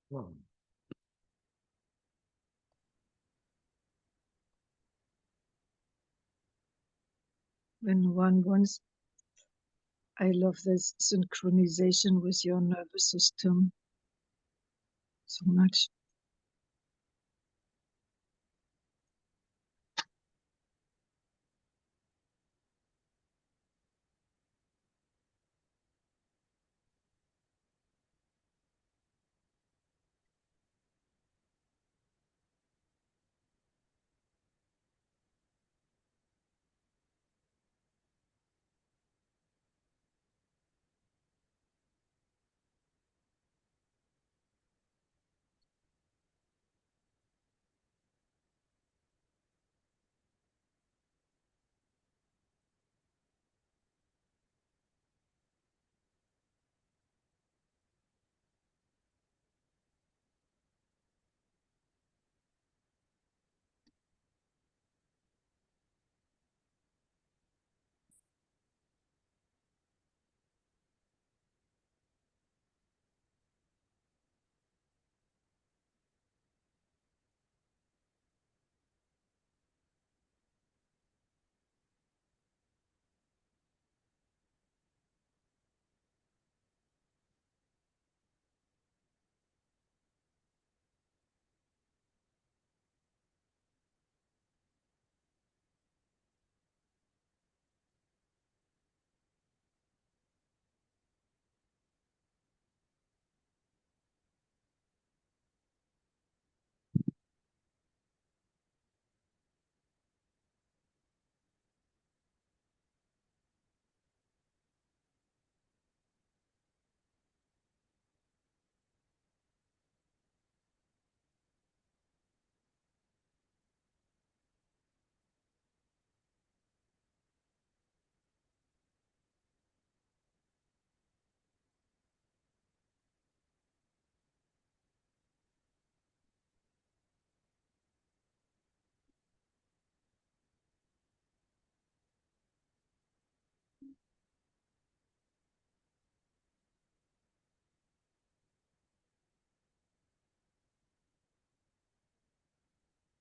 Well, When one wants, I love this synchronization with your nervous system so much.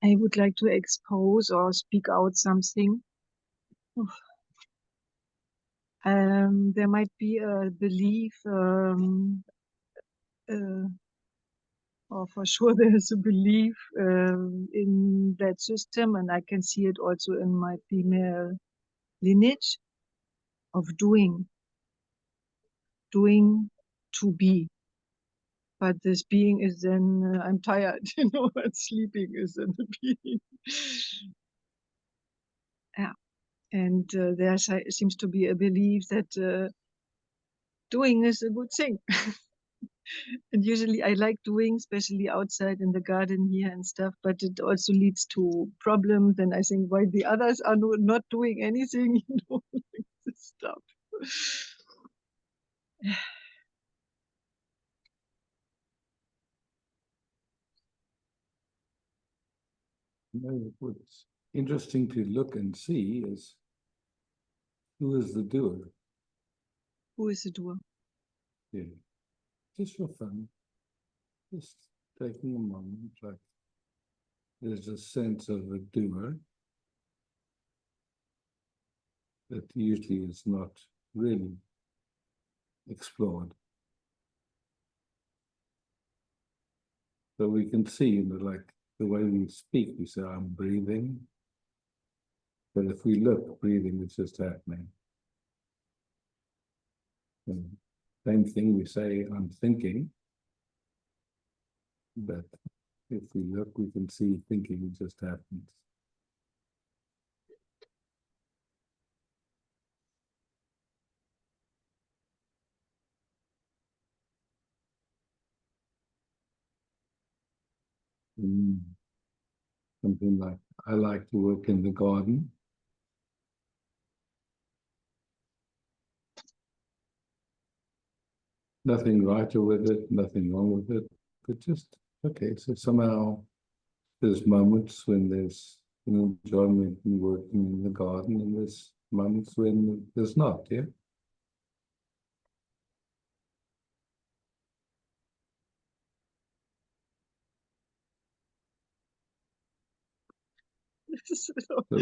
I would like to expose or speak out something. There might be a belief, or for sure there is a belief in that system, and I can see it also in my female lineage of doing to be. But this being is then, I'm tired, and sleeping is then the being. Yeah. And there seems to be a belief that doing is a good thing. And usually I like doing, especially outside in the garden here and stuff, but it also leads to problems. And I think why the others are not doing anything, like this stuff. what's interesting to look and see is who is the doer. Who is the doer? Yeah, just for fun, just taking a moment. Like there's a sense of a doer that usually is not really explored. So we can see, like the way we speak, we say, I'm breathing. But if we look, breathing is just happening. And same thing, we say, I'm thinking. But if we look, we can see thinking just happens. Something like, I like to work in the garden. Nothing right with it, nothing wrong with it, but just, okay, so somehow there's moments when there's enjoyment in working in the garden, and there's moments when there's not, yeah? So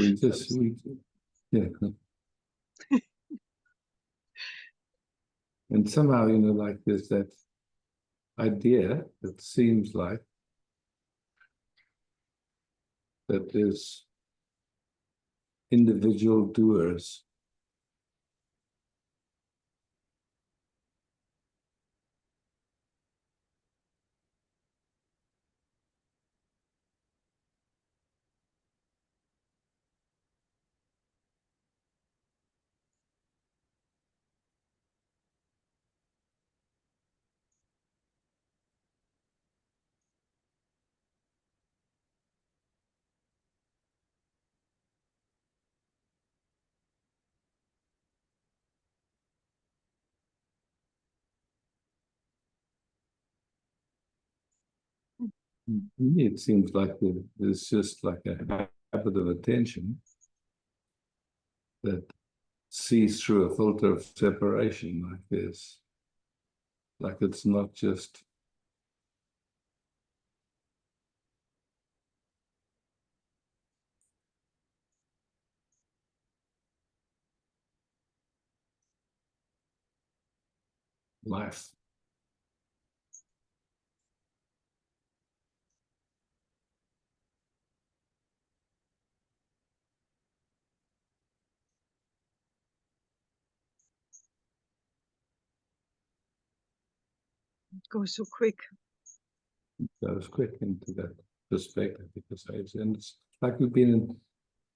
we yeah. And somehow, like there's that idea that seems like that there's individual doers. To me, it seems like there's just like a habit of attention that sees through a filter of separation, like this. Like it's not just life. it goes so quick. I was quick into that perspective because and it's like we've been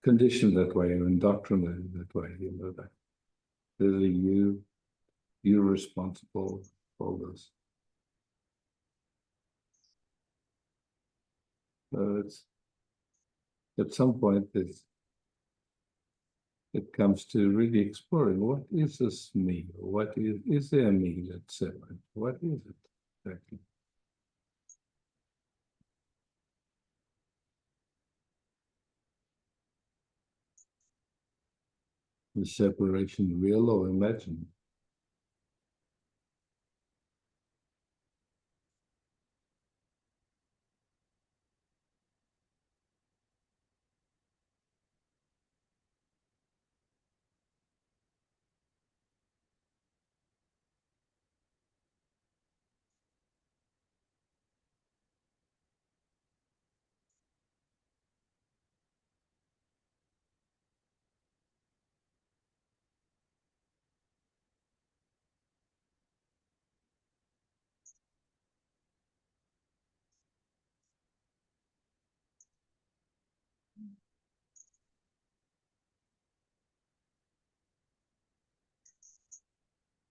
conditioned that way or indoctrinated that way, that there's a you're responsible for this. So it's at some point it comes to really exploring what is this me? What is there a me that's separate? What is it exactly? Is separation real or imagined?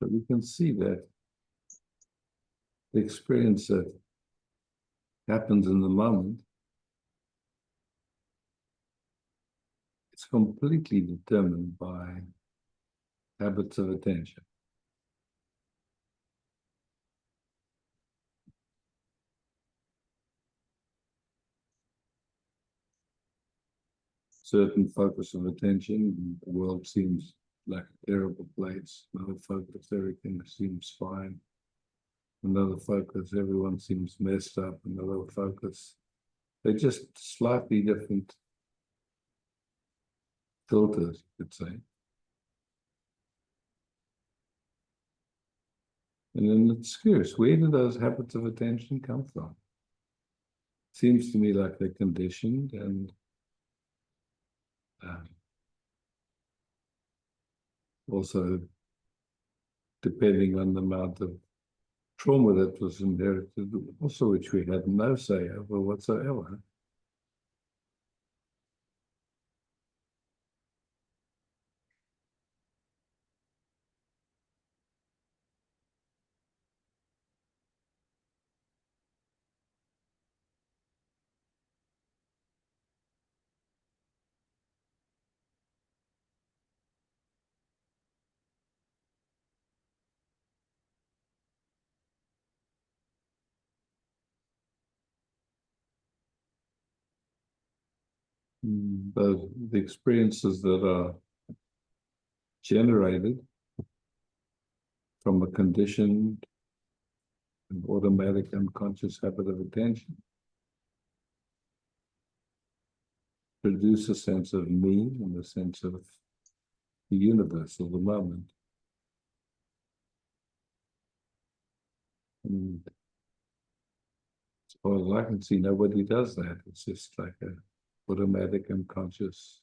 But we can see that the experience that happens in the moment is completely determined by habits of attention. Certain focus of attention, the world seems like a terrible place. Another focus, everything seems fine. Another focus, everyone seems messed up. Another focus, they're just slightly different filters, you could say. And then it's curious, where do those habits of attention come from? Seems to me like they're conditioned and also depending on the amount of trauma that was inherited, also which we had no say over whatsoever. The experiences that are generated from a conditioned and automatic unconscious habit of attention produce a sense of me and a sense of the universe of the moment. And as far as I can see, nobody does that. It's just like a automatic unconscious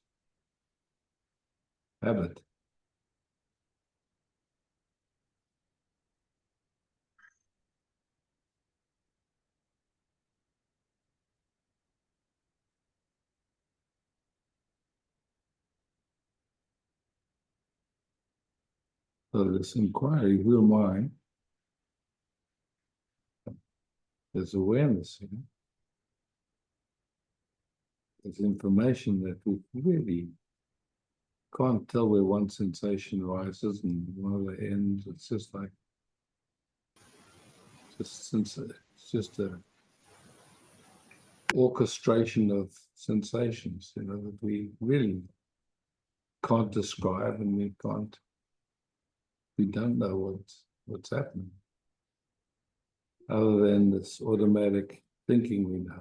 habit. So this inquiry, who am I? There's awareness, you know? There's information that we really can't tell where one sensation rises and one of the ends. It's just like it's just a orchestration of sensations, you know, that we really can't describe, and we don't know what's happening, other than this automatic thinking we know.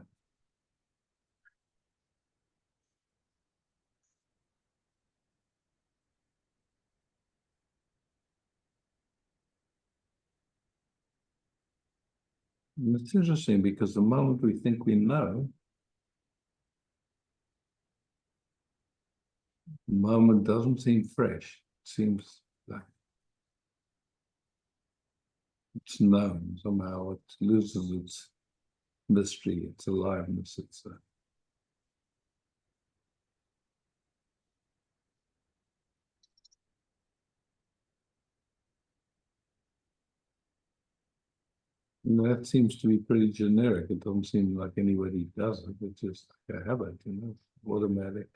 And it's interesting because the moment we think we know, the moment doesn't seem fresh. It seems like it's known somehow. It loses its mystery, its aliveness. And that seems to be pretty generic. It doesn't seem like anybody does it. It's just like a habit, you know, automatic.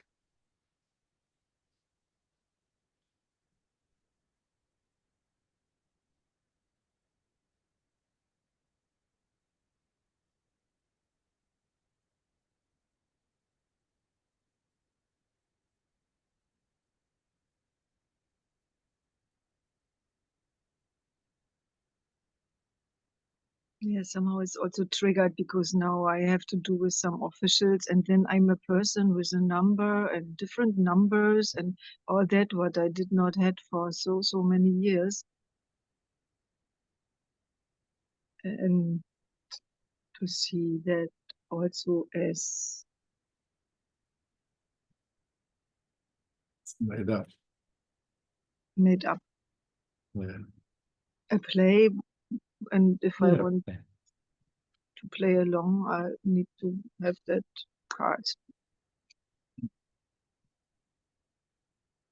Yeah, somehow it's also triggered because now I have to do with some officials, and then I'm a person with a number and different numbers and all that what I did not had for so many years. And to see that also as Made up. made up Yeah. a play, and if I Yeah. want to play along, I need to have that card.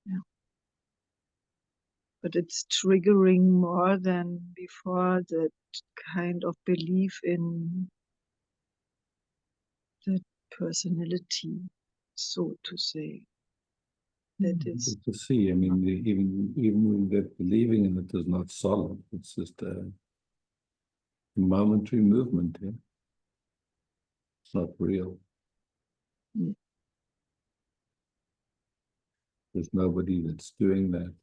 Yeah. But it's triggering more than before that kind of belief in the personality, so to say. That is, To see, I mean, even that believing in it is not solid. It's just a momentary movement. Yeah? It's not real. mm, There's nobody that's doing that.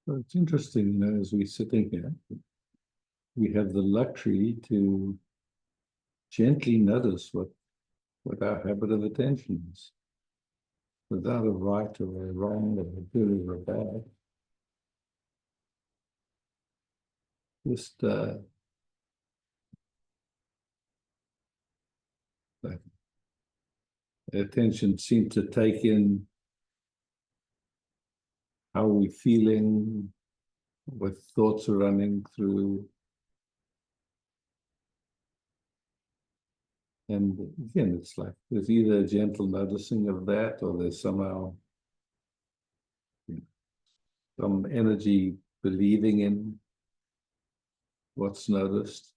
Well, it's interesting, as we're sitting here, we have the luxury to gently notice what our habit of attention is, without a right or a wrong or a good or a bad. Just like attention seems to take in how we're feeling, what thoughts are running through. And again, it's like there's either a gentle noticing of that, or there's somehow some energy believing in what's noticed.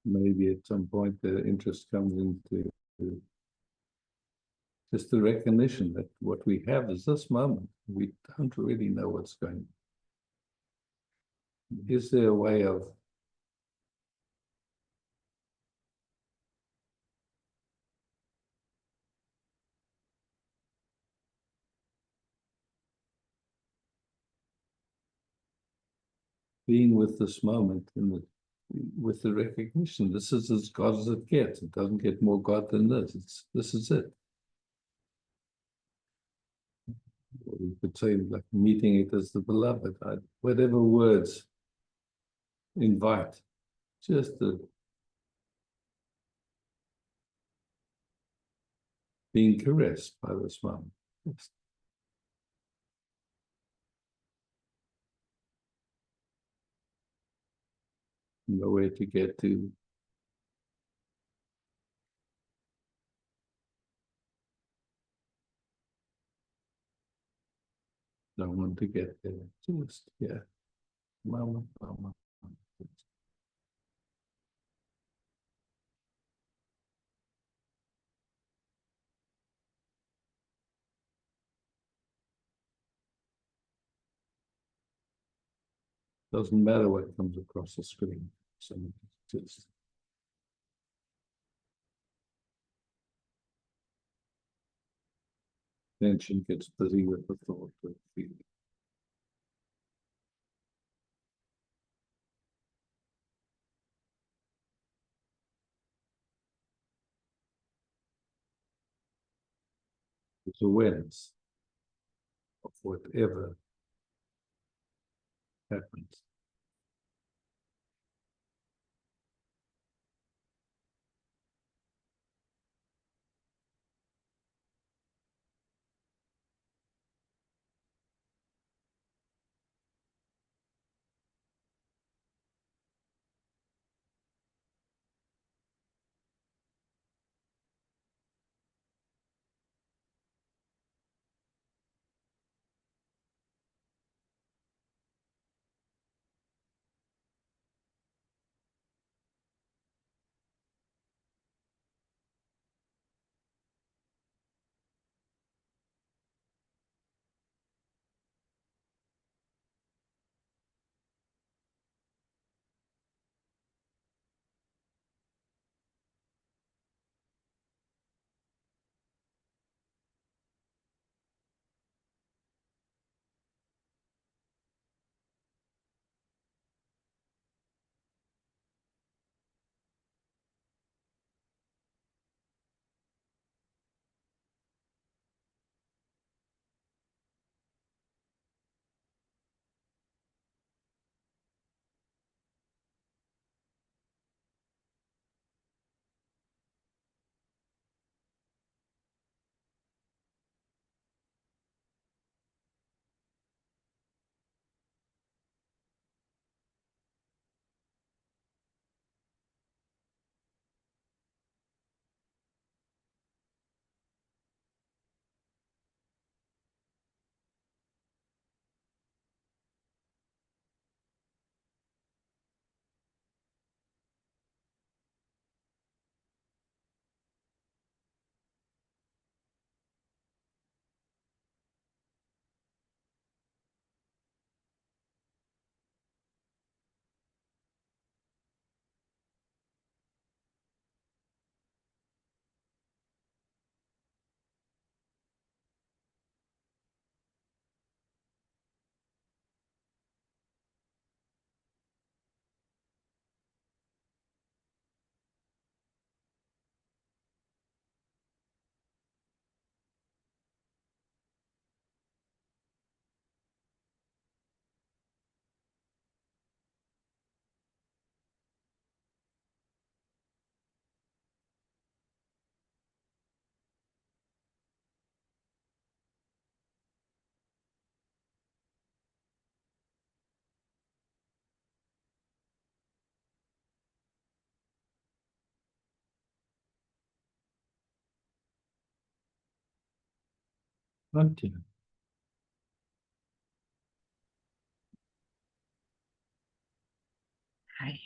Maybe at some point the interest comes into just the recognition that what we have is this moment. We don't really know what's going on. Is there a way of being with this moment with the recognition this is as God as it gets? It doesn't get more God than this. This is it. Or we could say like meeting it as the beloved. Whatever words invite, just the being caressed by this moment. It's nowhere to get to. Don't want to get there. Just, yeah, moment, moment. Doesn't matter what comes across the screen. So just attention gets busy with the thought of feeling. It's awareness of whatever happens. Okay. Hi.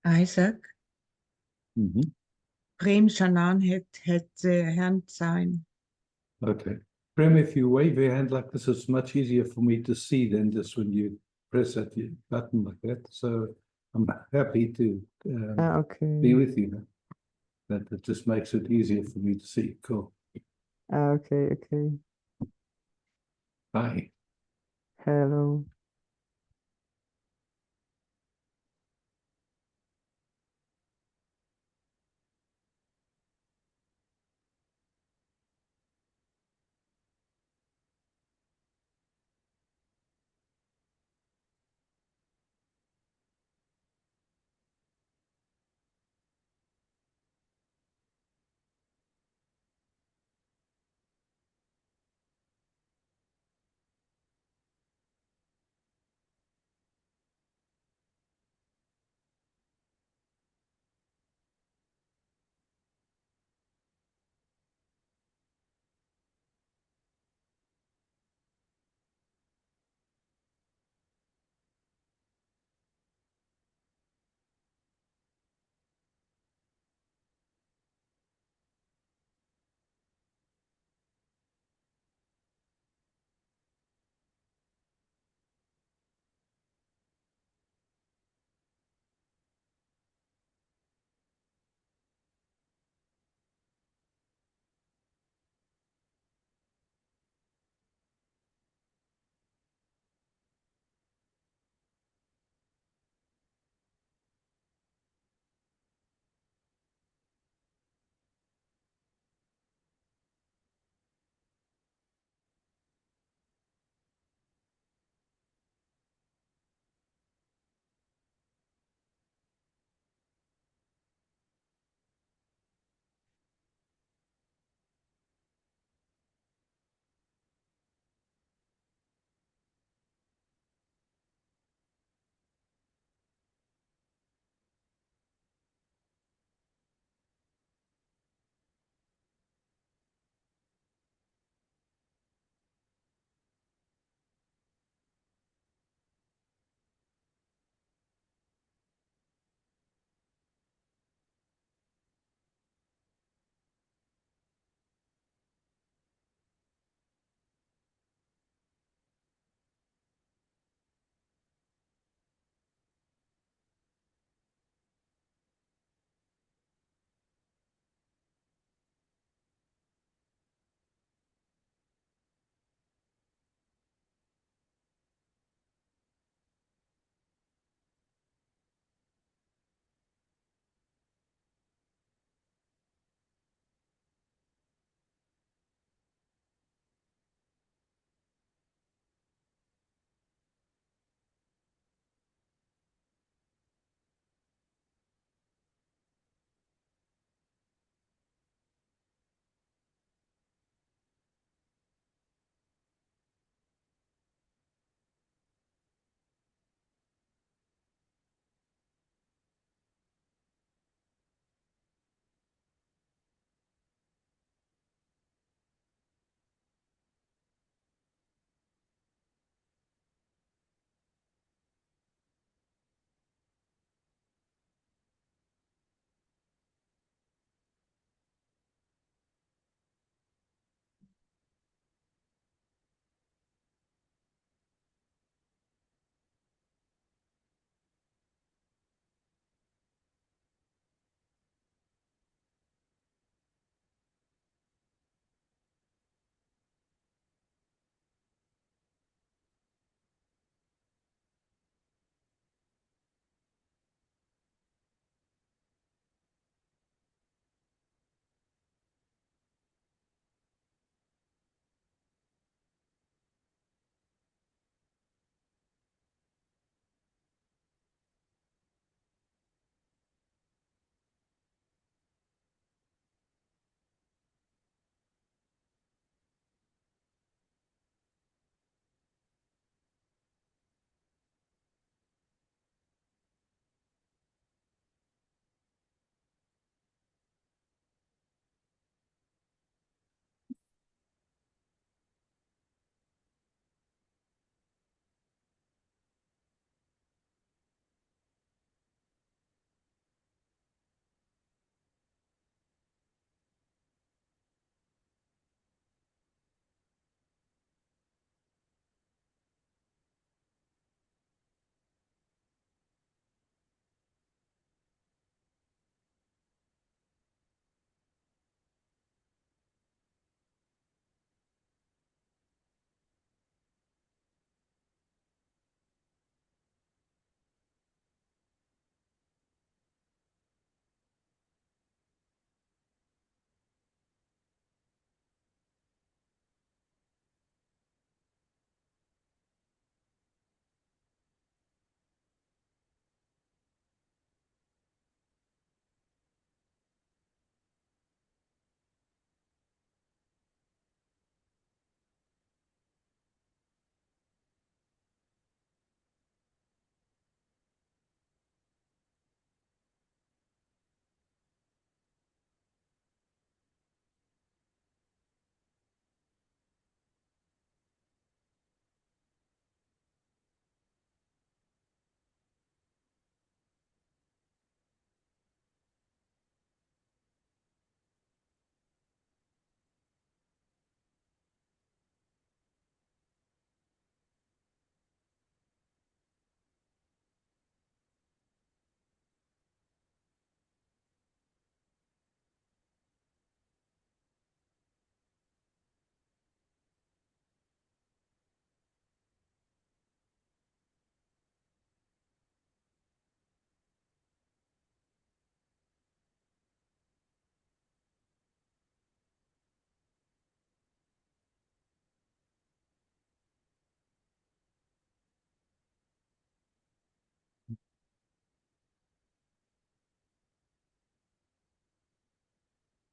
Isaac, Mhm. Prem Shannon het hand sign. Okay. Prem, if you wave your hand like this, it's much easier for me to see than just when you press that button like that. So I'm happy to be Okay. with you. That it just makes it easier for me to see. Cool. Okay. Bye. Hello.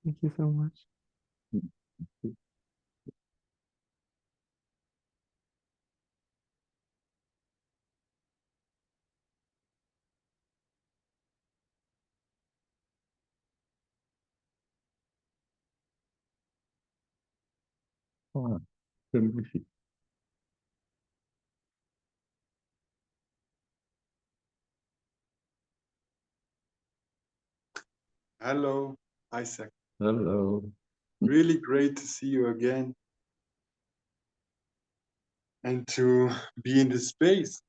Thank you so much. Ah, permission. Hello, Isaac. Hello. Really great to see you again and to be in this space,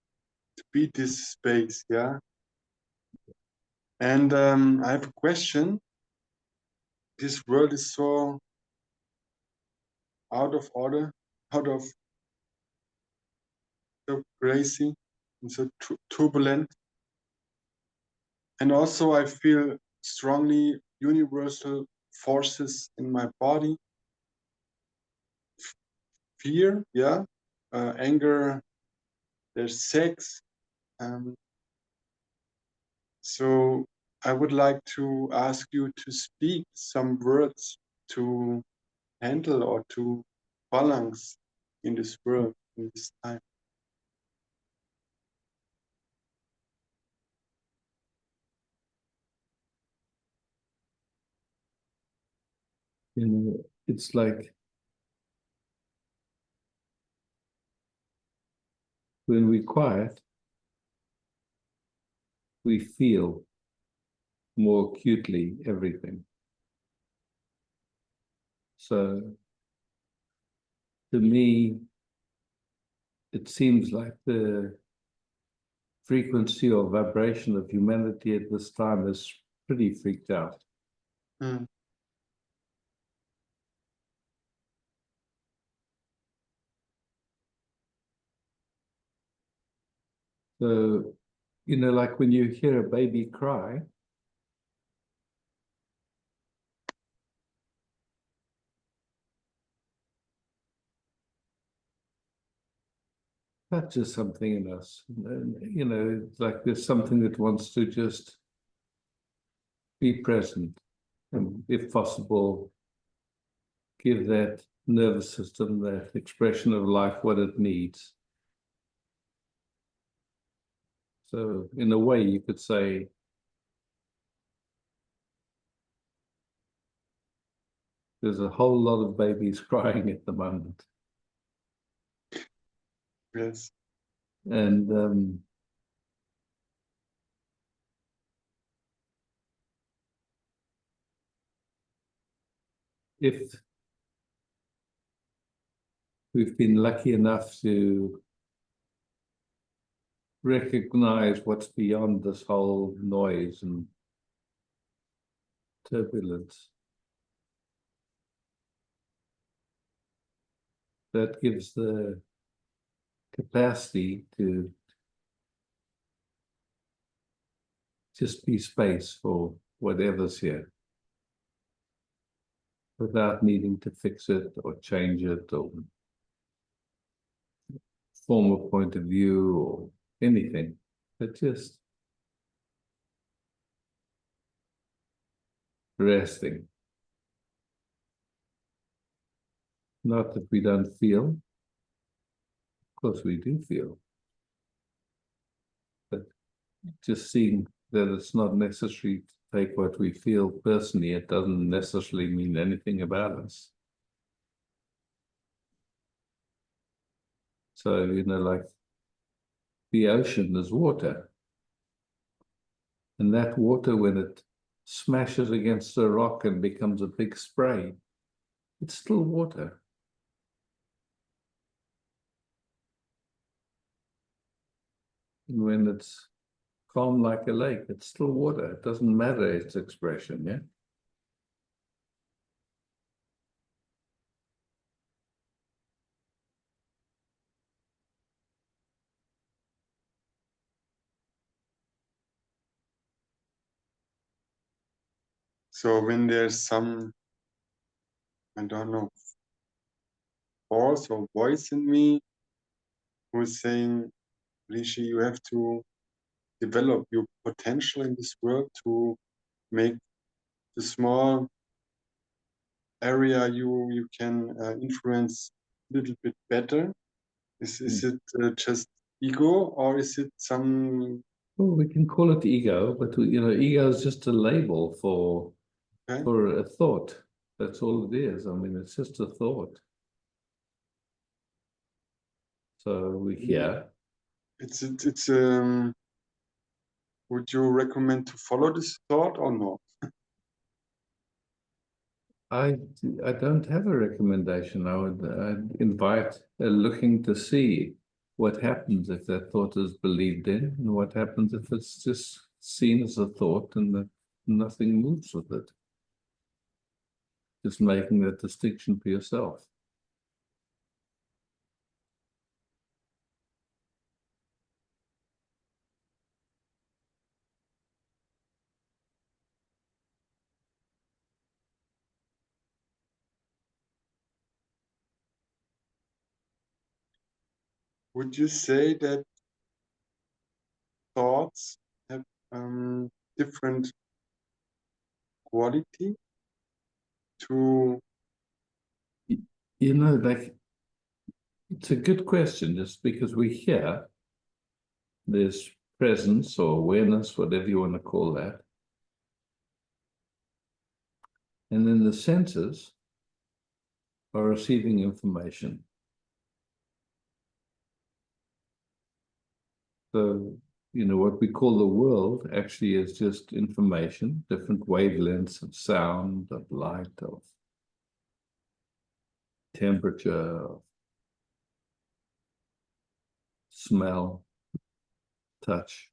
to be this space, yeah. And I have a question. This world is so out of order, out of so crazy and so turbulent. And also I feel strongly universal forces in my body. Fear, yeah, anger, there's sex. So I would like to ask you to speak some words to handle or to balance in this world, in this time. You know, it's like when we're quiet, we feel more acutely everything. So to me, it seems like the frequency or vibration of humanity at this time is pretty freaked out. Mm. So, you know, like when you hear a baby cry, touches something in us. And, you know, it's like there's something that wants to just be present and, if possible, give that nervous system, that expression of life, what it needs. So, in a way, you could say, there's a whole lot of babies crying at the moment. Yes. And if we've been lucky enough to recognize what's beyond this whole noise and turbulence, that gives the capacity to just be space for whatever's here without needing to fix it or change it or form a point of view or anything, but just resting. Not that we don't feel, of course we do feel, but just seeing that it's not necessary to take what we feel personally. It doesn't necessarily mean anything about us. So, you know, like the ocean is water. And that water, when it smashes against a rock and becomes a big spray, it's still water. And when it's calm like a lake, it's still water. It doesn't matter its expression, yeah? So when there's some, I don't know, force or voice in me who is saying, Rishi, you have to develop your potential in this world to make the small area you can influence a little bit better? Is it just ego, or is it some? Well, we can call it ego, but ego is just a label for Okay. a thought. That's all it is. I mean, it's just a thought. So we hear. It's would you recommend to follow this thought or not? I don't have a recommendation. I'd invite looking to see what happens if that thought is believed in, and what happens if it's just seen as a thought and that nothing moves with it. Just making that distinction for yourself. Would you say that thoughts have different quality to? Like, it's a good question, just because we hear there's presence or awareness, whatever you want to call that. And then the senses are receiving information. So, what we call the world actually is just information, different wavelengths of sound, of light, of temperature, of smell, touch.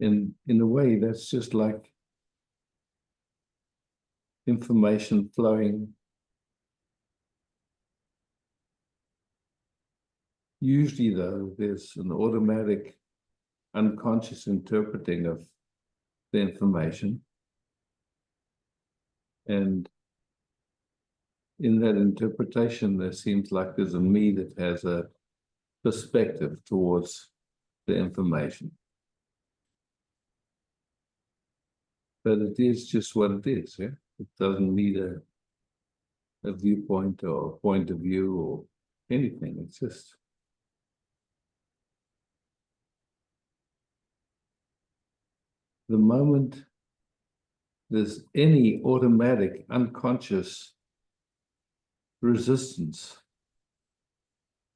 In a way, that's just like information flowing. Usually, though, there's an automatic, unconscious interpreting of the information. And in that interpretation, there seems like there's a me that has a perspective towards the information. But it is just what it is, yeah? It doesn't need a viewpoint or a point of view or anything. It's just the moment there's any automatic, unconscious resistance,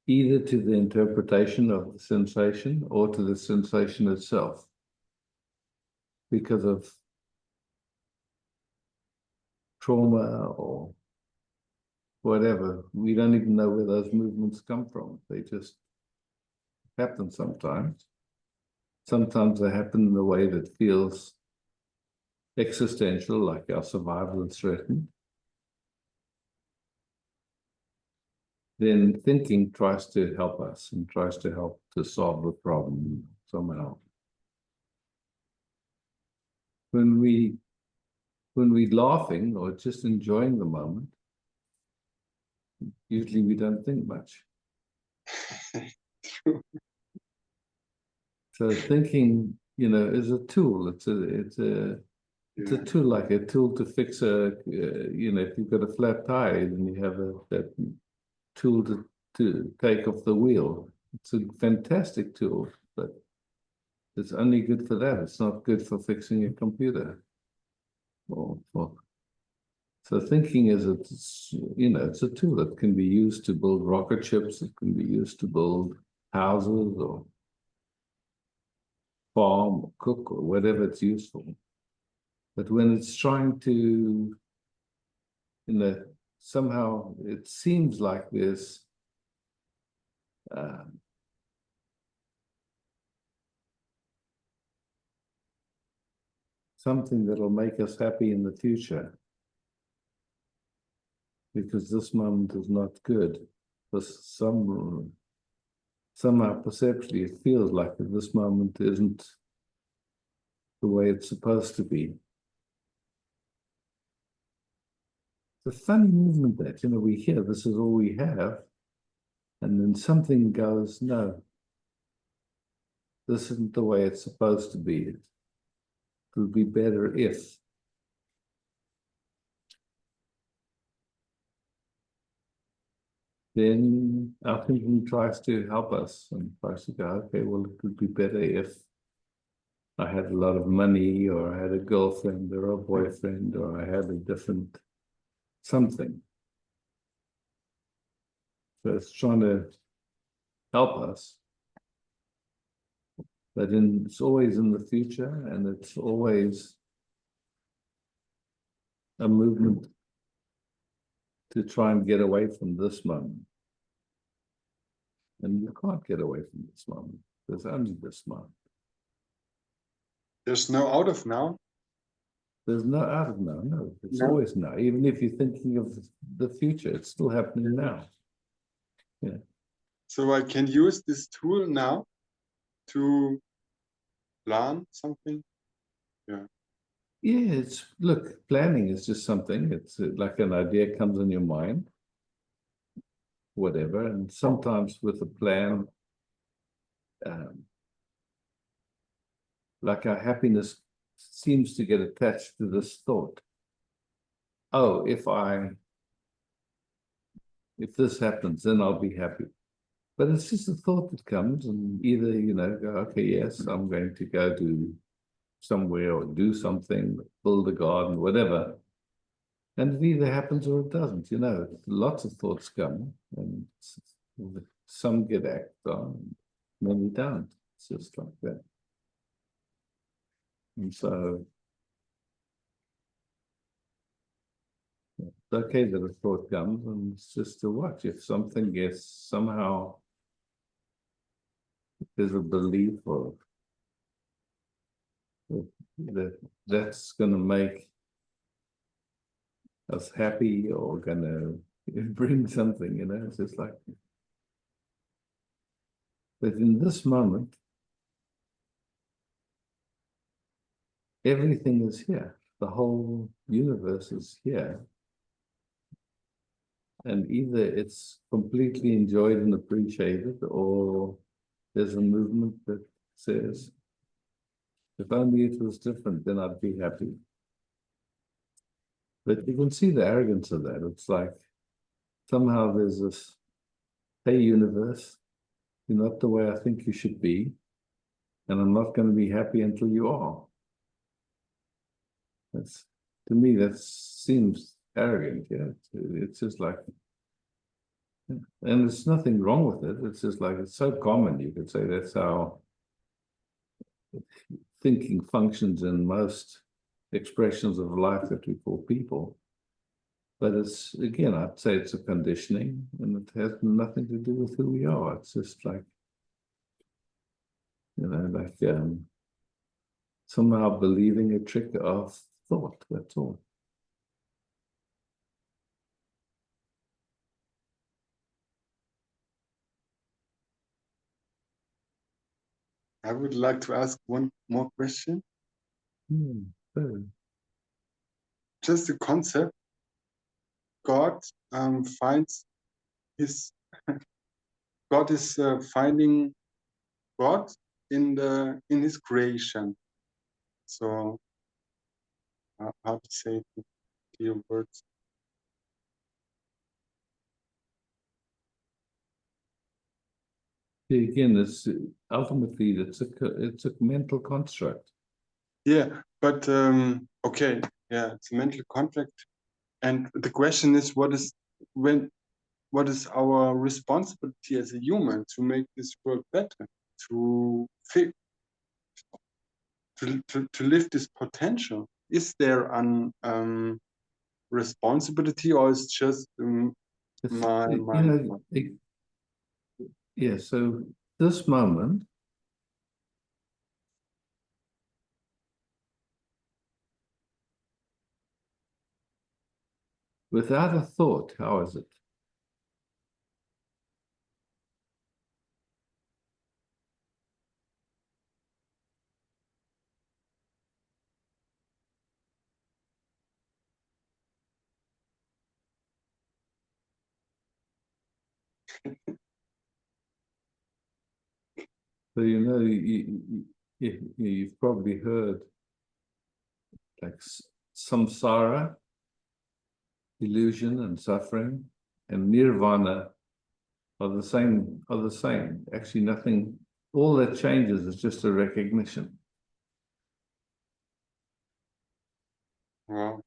either to the interpretation of the sensation or to the sensation itself, because of trauma or whatever. We don't even know where those movements come from. They just happen sometimes. Sometimes they happen in a way that feels existential, like our survival is threatened. Then thinking tries to help us and tries to help to solve the problem somehow. When we're laughing or just enjoying the moment, usually we don't think much. So thinking, is a tool. It's a tool, like a tool to fix if you've got a flat tire, then you have that tool to take off the wheel. It's a fantastic tool, but it's only good for that. It's not good for fixing a computer. So thinking it's a tool that can be used to build rocket ships. It can be used to build houses or farm or cook or whatever it's used for. But when it's trying to, somehow it seems like there's something that'll make us happy in the future, because this moment is not good. For somehow perceptually it feels like this moment isn't the way it's supposed to be. the funny movement that, we hear this is all we have, and then something goes, no, this isn't the way it's supposed to be. It would be better if. Then our thinking tries to help us and tries to go, okay, well, it would be better if I had a lot of money, or I had a girlfriend or a boyfriend, or I had a different something. So it's trying to help us. But it's always in the future, and it's always a movement to try and get away from this moment. And you can't get away from this moment. There's only this moment. There's no out of now. There's no out of now, no. It's No. always now. Even if you're thinking of the future, it's still happening now. Yeah. So I can use this tool now to plan something. Yeah, look, planning is just something. It's like an idea comes in your mind, whatever. And sometimes with a plan, like our happiness seems to get attached to this thought. Oh, if this happens, then I'll be happy. But it's just a thought that comes, and either, go, okay, yes, I'm going to go to somewhere or do something, build a garden, whatever. And it either happens or it doesn't, lots of thoughts come, and some get acted on, many don't. It's just like that. And so it's okay that a thought comes, and it's just to watch. If something gets somehow, there's a belief or that's going to make us happy or going to bring something, it's just like. But in this moment, everything is here. The whole universe is here. And either it's completely enjoyed and appreciated, or there's a movement that says, if only it was different, then I'd be happy. But you can see the arrogance of that. It's like somehow there's this, hey, universe, you're not the way I think you should be, and I'm not going to be happy until you are. To me, that seems arrogant. Yeah, it's just like, and there's nothing wrong with it. It's just like, it's so common. You could say that's how thinking functions in most expressions of life that we call people. But it's, again, I'd say it's a conditioning, and it has nothing to do with who we are. It's just like, somehow believing a trick of thought, that's all. I would like to ask one more question. So, Just the concept. God finds his. God is finding God in his creation. So how to say it with clear words? again, it's ultimately it's a mental construct. Yeah, but okay, yeah, it's a mental contract. And the question is, what is our responsibility as a human to make this world better, to live this potential? Is there an responsibility, or is just Yeah, so this moment, without a thought, how is it? So you know, you've probably heard like samsara, illusion and suffering, and nirvana are the same. Actually, nothing. All that changes is just a recognition. Wow.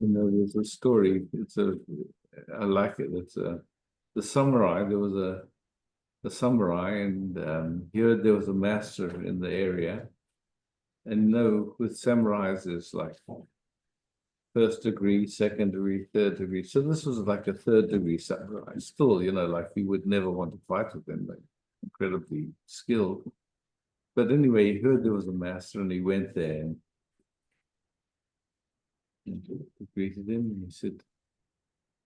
You know, there's a story. I like it. The samurai. There was a samurai, and here there was a master in the area. And you know, with samurais, there's like first degree, second degree, third degree. So this was like a third degree samurai. Still, you know, like we would never want to fight with them. They're incredibly skilled. But anyway, he heard there was a master, and he went there and he greeted him, and he said,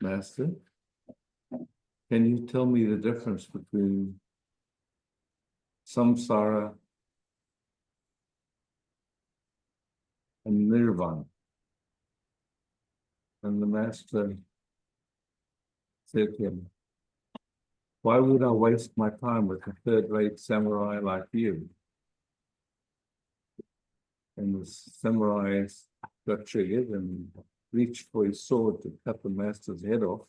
"Master, can you tell me the difference between samsara and nirvana?" And the master said to him, "Why would I waste my time with a third-rate samurai like you?" And the samurai got triggered and reached for his sword to cut the master's head off.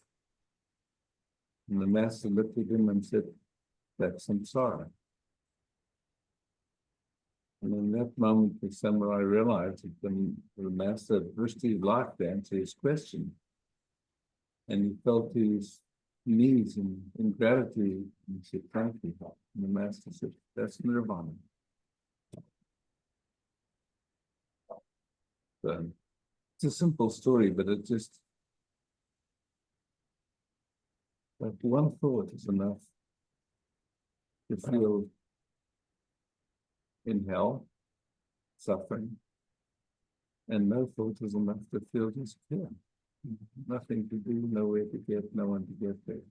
And the master looked at him and said, "That's samsara." And in that moment, the samurai realized that the master had risked his life to answer his question. And he fell to his knees in gratitude and he said, "Thank you." And the master said, "That's nirvana." So it's a simple story, but it just, like one thought is enough to feel in hell, suffering, and no thought is enough to feel just here. Nothing to do, nowhere to get, no one to get there.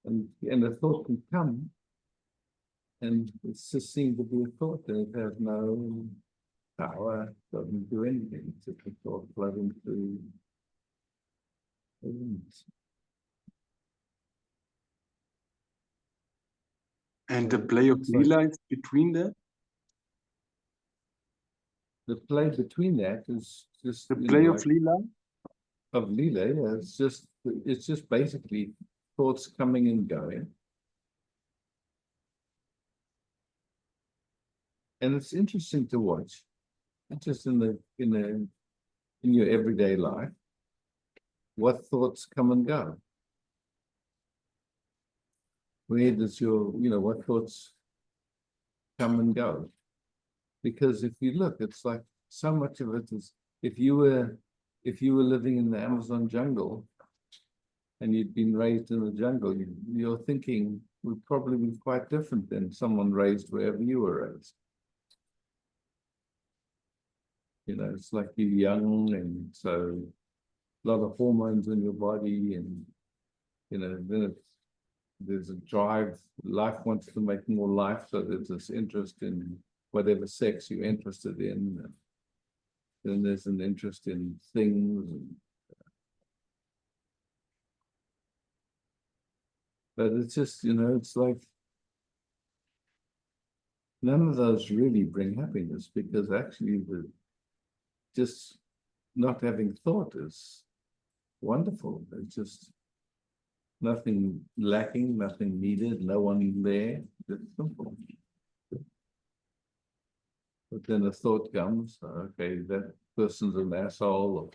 And a thought can come, and it's just seen to be a thought, and it has no power, doesn't do anything. It's just a thought floating through the winds. And the play of Sorry. Leela is between that? The play between that is just The you play know, of like, Leela? of Lila, yeah, it's just basically thoughts coming and going. And it's interesting to watch, not just in your everyday life, what thoughts come and go. Where does what thoughts come and go? Because if you look, it's like so much of it is if you were living in the Amazon jungle and you'd been raised in the jungle, your thinking would probably be quite different than someone raised wherever you were raised. You know, it's like you're young, and so a lot of hormones in your body, and then there's a drive. Life wants to make more life, so there's this interest in whatever sex you're interested in. Then there's an interest in things. But it's just, it's like none of those really bring happiness, because actually just not having thought is wonderful. It's just nothing lacking, nothing needed, no one there. It's simple. But then a thought comes, okay, that person's an asshole, or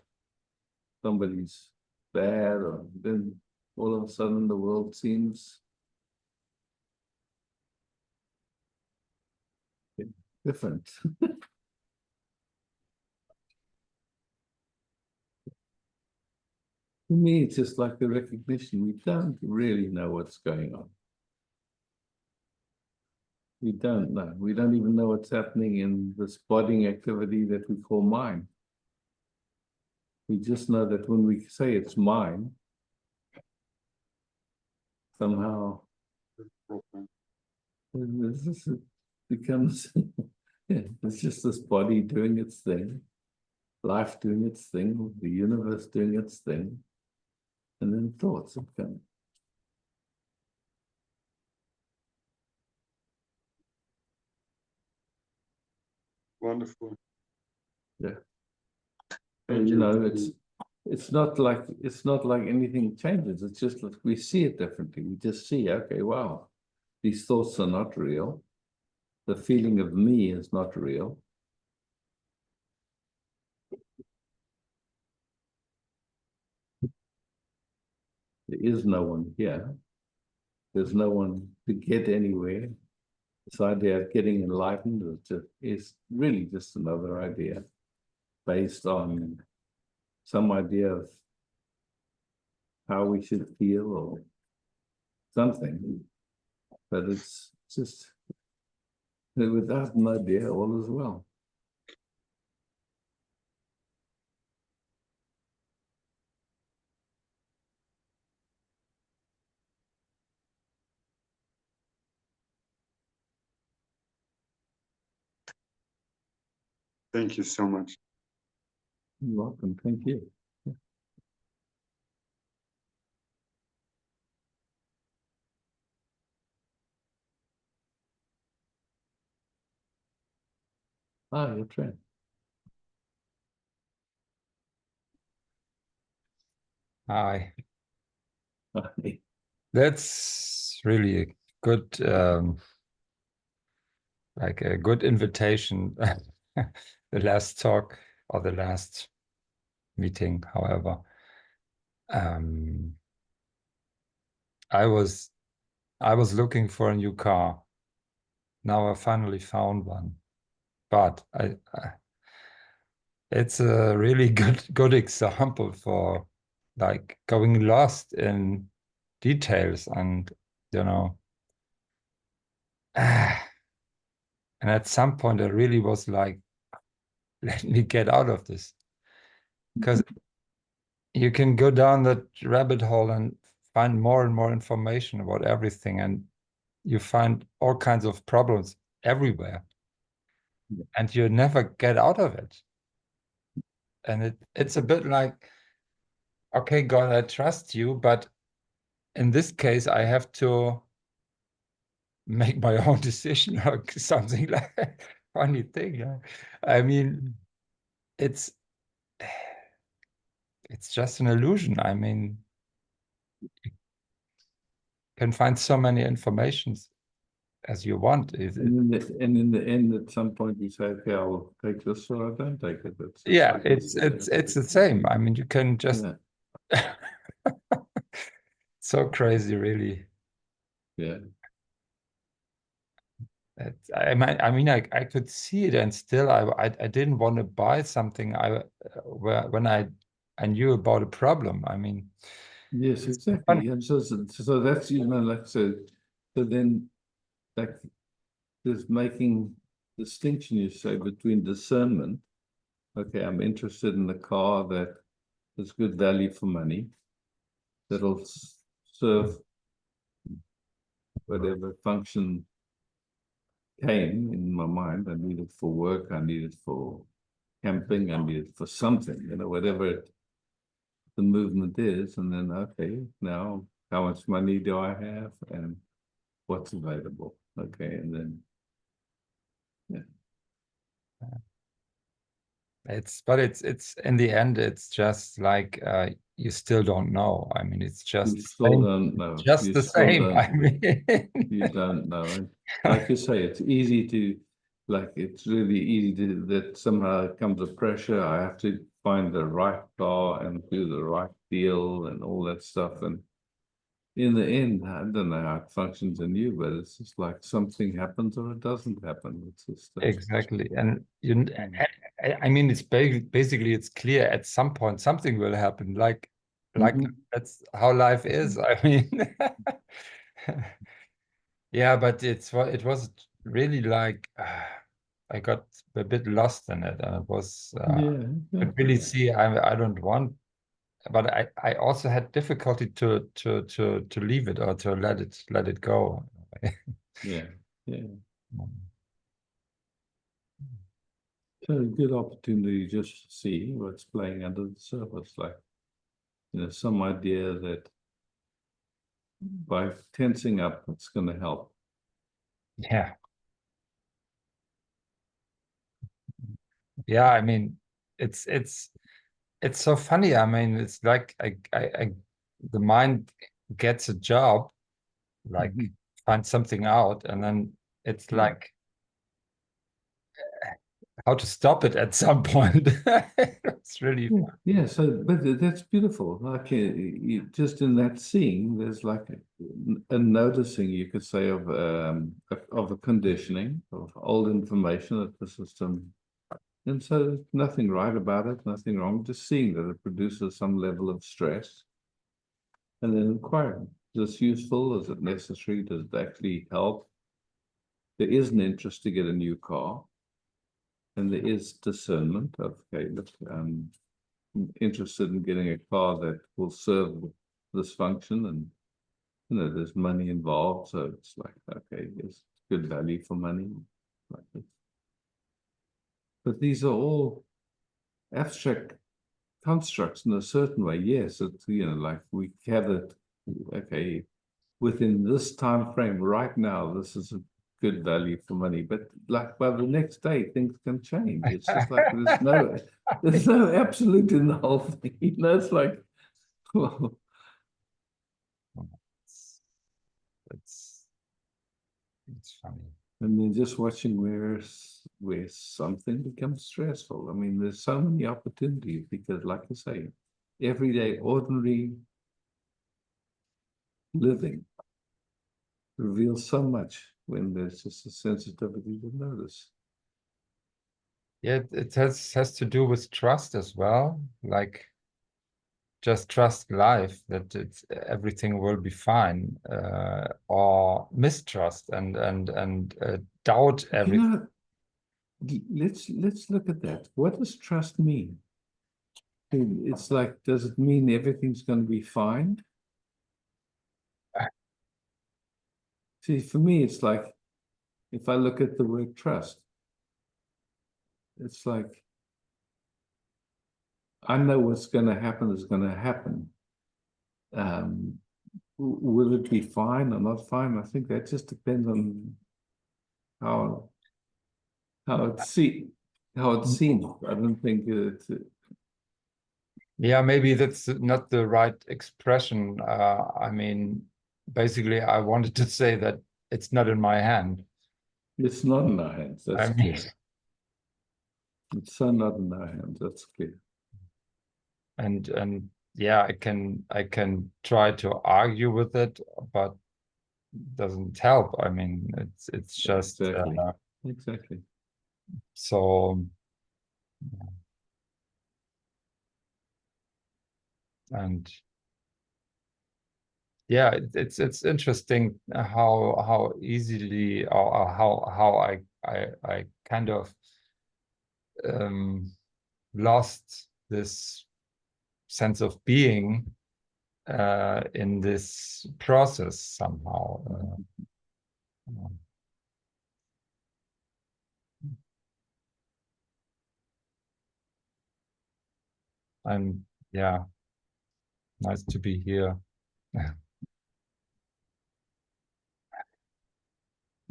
somebody's bad, or then all of a sudden the world seems different. To me, it's just like the recognition. We don't really know what's going on. We don't know. We don't even know what's happening in this budding activity that we call mind. We just know that when we say it's mine, somehow this becomes Yeah, it's just this body doing its thing, life doing its thing, the universe doing its thing, and then thoughts have come. Wonderful. Yeah. Thank You you. know, it's not like anything changes. It's just that we see it differently. We just see, okay, wow, these thoughts are not real. The feeling of me is not real. There is no one here. There's no one to get anywhere. This idea of getting enlightened is really just another idea based on some idea of how we should feel or something. But it's just without an idea, all is well. Thank you so much. You're welcome. Thank you. Ah, your train. Hi. That's really a good, like a good invitation. The last talk or the last meeting, however. I was looking for a new car. Now I finally found one, but it's a really good example for like going lost in details and and at some point I really was like, let me get out of this, because you can go down that rabbit hole and find more and more information about everything, and you find all kinds of problems everywhere, and you never get out of it. And it's a bit like, okay, God, I trust you, but in this case, I have to make my own decision or something like that. Funny thing. Yeah? I mean, it's just an illusion. I mean, you can find so many informations as you want. And in the end, at some point, you say, okay, I'll take this or I don't take it. Yeah, it's the same. I mean, you can just so crazy, really. Yeah. I mean, I could see it, and still, I didn't want to buy something when I knew about a problem. I mean, Yes, exactly. And so that's, you know, like so then like there's making distinction, you say, between discernment. Okay, I'm interested in a car that has good value for money, that'll serve whatever function came in my mind. I need it for work, I need it for camping, I need it for something, you know, whatever the movement is. And then, okay, now how much money do I have and what's available? Okay, and then, yeah. But it's in the end, it's just like you still don't know. I mean, it's just You still don't know. just You the still same. don't- I mean, You don't know. And like you say, it's easy to, like, it's really easy to, that somehow comes a pressure. I have to find the right car and do the right deal and all that stuff. And in the end, I don't know how it functions in you, but it's just like something happens or it doesn't happen. It's just exactly. And I mean, it's basically it's clear at some point something will happen. Like that's how life is. I mean, yeah, but it was really like I got a bit lost in it, and it was yeah. I could really see I don't want, but I also had difficulty to leave it or to let it go. Yeah, yeah. So a good opportunity just to see what's playing under the surface, like, some idea that by tensing up, it's going to help. Yeah. Yeah, I mean, it's so funny. I mean, it's like the mind gets a job, like Mhm. find something out, and then it's Yeah. like how to stop it at some point. It's really Yeah, yeah. So, but that's beautiful. Like, just in that scene, there's like a noticing, you could say, of a conditioning of old information that the system, and so there's nothing right about it, nothing wrong. Just seeing that it produces some level of stress, and then inquiring: is this useful? Is it necessary? Does it actually help? There is an interest to get a new car, and there is discernment of, okay, look, interested in getting a car that will serve this function, and there's money involved, so it's like, okay, there's good value for money, like this. But these are all abstract constructs in a certain way. Yes, it's, like we have it, okay, within this time frame right now, this is a good value for money, but like by the next day things can change. It's just like there's no absolute in the whole thing. It's like, well, it's funny. and then just watching where something becomes stressful. I mean, there's so many opportunities because, like I say, everyday ordinary living reveals so much when there's just a sensitivity to notice. Yeah, it has to do with trust as well. Like just trust life that everything will be fine, or mistrust and doubt everything. Let's look at that. What does trust mean? It's like, does it mean everything's going to be fine? See, for me, it's like, if I look at the word trust, it's like, I know what's going to happen is going to happen. Will it be fine or not fine? I think that just depends on how it's seen. How it's seen. I don't think it's. Yeah, maybe that's not the right expression. I mean, basically, I wanted to say that it's not in my hand. It's not in our hands. That's I clear. mean, It's so not in our hands. That's clear. and yeah, I can try to argue with it, but doesn't help. I mean, it's just Exactly. Exactly. so. And yeah, it's interesting how easily or how I kind of lost this sense of being in this process somehow. And yeah, nice to be here.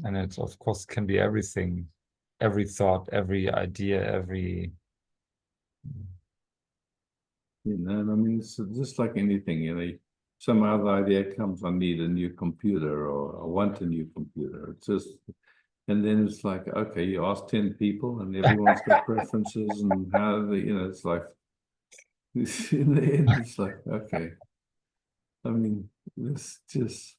And it's, of course, can be everything, every thought, every idea, every. And I mean, it's just like anything, some other idea comes, I need a new computer, or I want a new computer. It's just, and then it's like, okay, you ask 10 people and everyone's got preferences and how they, it's like, in the end, it's like, okay. I mean, it's just.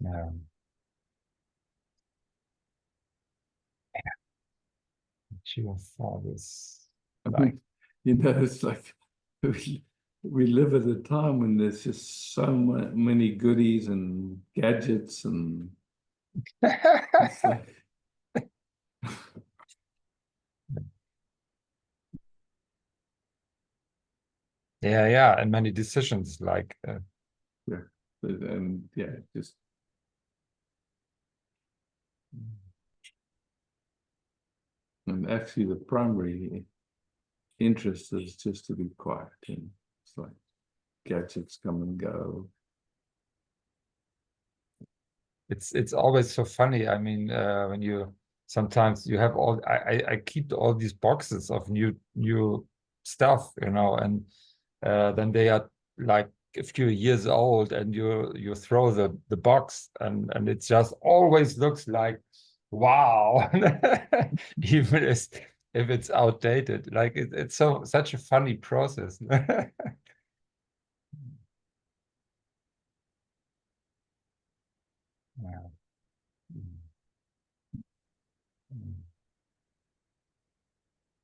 Yeah. Your fathers. I mean, it's like we live at a time when there's just so many goodies and gadgets, and it's like, Yeah, and many decisions like And yeah, just and actually the primary interest is just to be quiet, and it's like gadgets come and go. it's always so funny. I mean, when you sometimes you have all I keep all these boxes of new stuff, you know, and then they are like a few years old, and you throw the box, and it just always looks like wow, even if it's outdated. Like it's such a funny process. Yeah.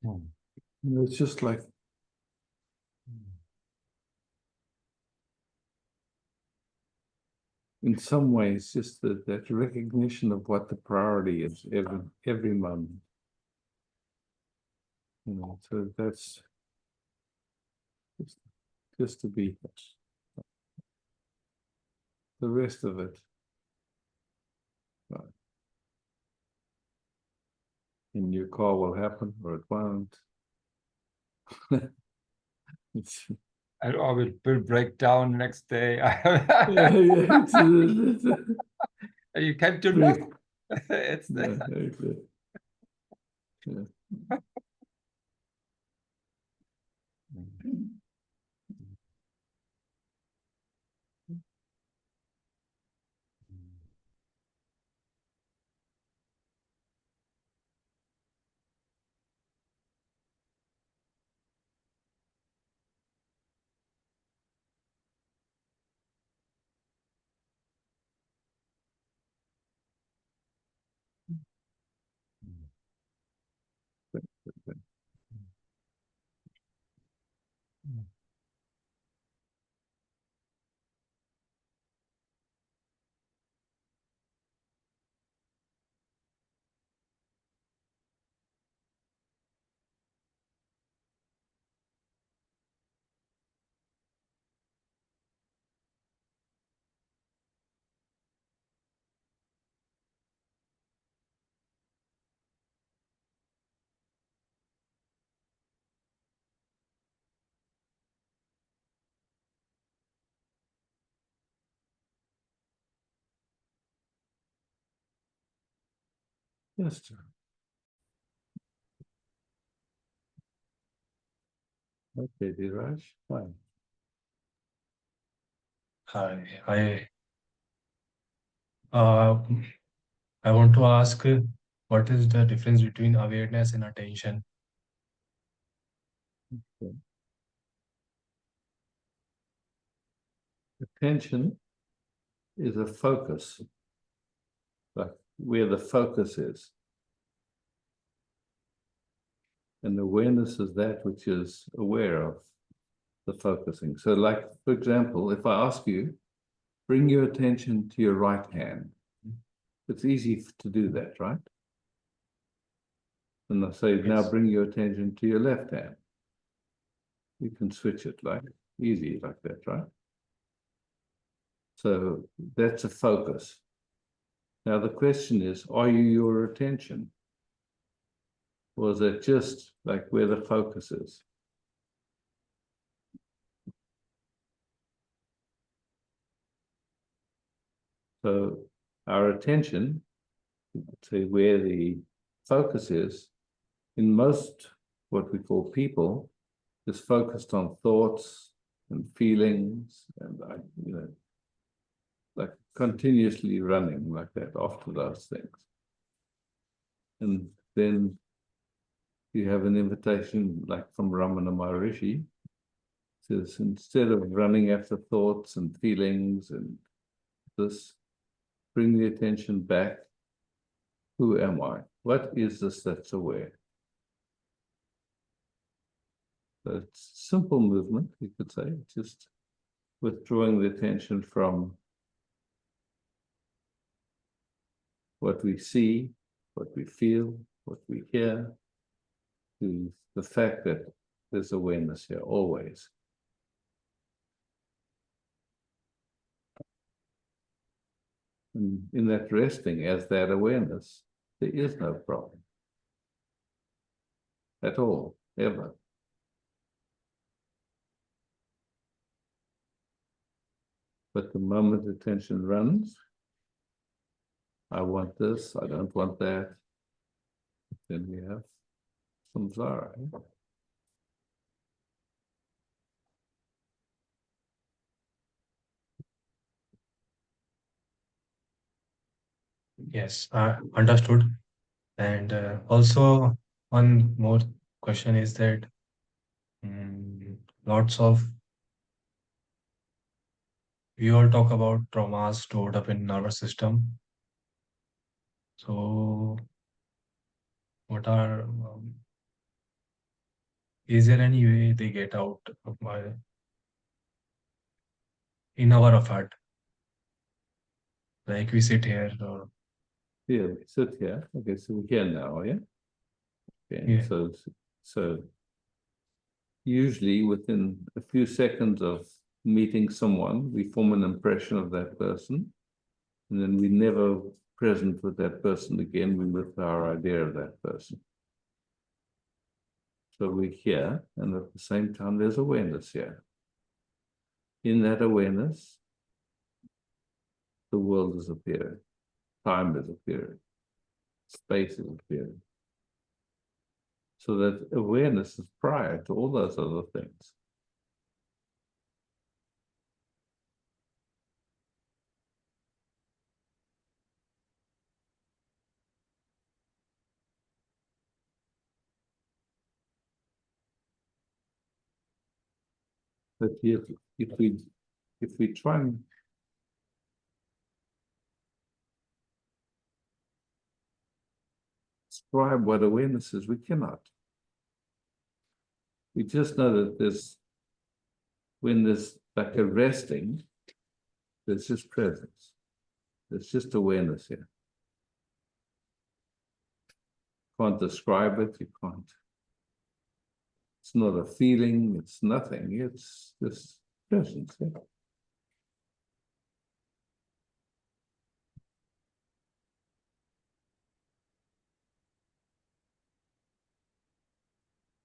Mm. It's just like in some ways, just that recognition of what the priority is every moment. You know, so that's just to be the rest of it. In your car will happen or it won't. It's, And or will break down next day. You can't do nothing. It's yeah, exactly. Yeah. Yes, sir. Okay, Dheeraj, fine. Hi. Uh, I want to ask what is the difference between awareness and attention? Attention is a focus, like where the focus is. And awareness is that which is aware of the focusing. So like, for example, if I ask you, bring your attention to your right hand, it's easy to do that, right? And I say, now Yes. bring your attention to your left hand. You can switch it like easy like that, right? So that's a focus. Now the question is, are you your attention? Or is it just like where the focus is? So our attention, say where the focus is, in most what we call people, is focused on thoughts and feelings and like continuously running like that after those things. And then you have an invitation like from Ramana Maharishi, says instead of running after thoughts and feelings and this, bring the attention back. Who am I? What is this that's aware? So it's simple movement, you could say, just withdrawing the attention from what we see, what we feel, what we hear, to the fact that there's awareness here always. And in that resting as that awareness, there is no problem at all, ever. But the moment attention runs, I want this, I don't want that, then we have samsara. Yes, understood. And also, one more question is that lots of we all talk about traumas stored up in nervous system. So, what are is there any way they get out of in our effort? Like we sit here, or Here, we sit here. Okay, so we're here now, yeah? Okay, Yeah. so usually within a few seconds of meeting someone, we form an impression of that person, and then we never present with that person again, we with our idea of that person. So we're here, and at the same time, there's awareness here. In that awareness, the world is appearing, time is appearing, space is appearing. So that awareness is prior to all those other things. But if we try and describe what awareness is, we cannot. We just know that when there's like a resting, there's just presence. There's just awareness here. Can't describe it, you can't. It's not a feeling, it's nothing, it's just presence. Yeah?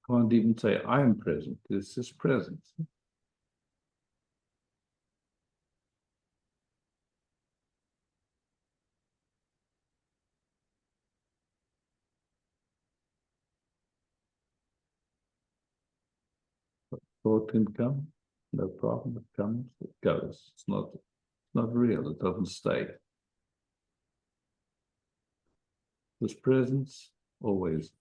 Can't even say I am present, it's just presence. Thought can come, no problem, it comes, it goes. It's not real, it doesn't stay. There's presence, always.